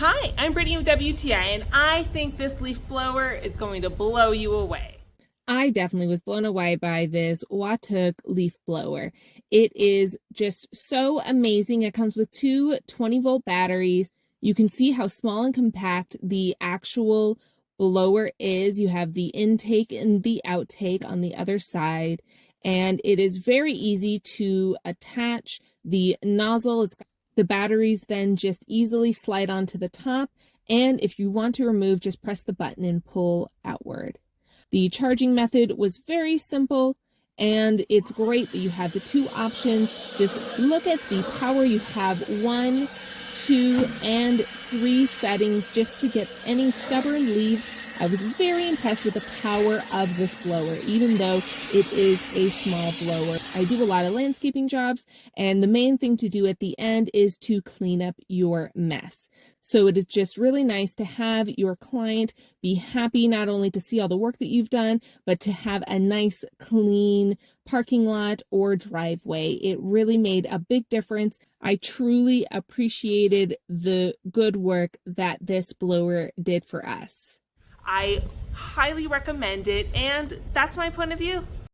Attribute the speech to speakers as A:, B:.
A: Hi, I'm Brittany with WTI, and I think this leaf blower is going to blow you away.
B: I definitely was blown away by this WHATOOK leaf blower. It is just so amazing. It comes with two 20-volt batteries. You can see how small and compact the actual blower is. You have the intake and the outtake on the other side, and it is very easy to attach the nozzle. The batteries then just easily slide onto the top, and if you want to remove, just press the button and pull outward. The charging method was very simple, and it's great that you have the two options. Just look at the power. You have 1, 2, and 3 settings just to get any stubborn leaves. I was very impressed with the power of this blower, even though it is a small blower. I do a lot of landscaping jobs, and the main thing to do at the end is to clean up your mess. So it is just really nice to have your client be happy not only to see all the work that you've done, but to have a nice, clean parking lot or driveway. It really made a big difference. I truly appreciated the good work that this blower did for us.
A: I highly recommend it, and that's my point of view.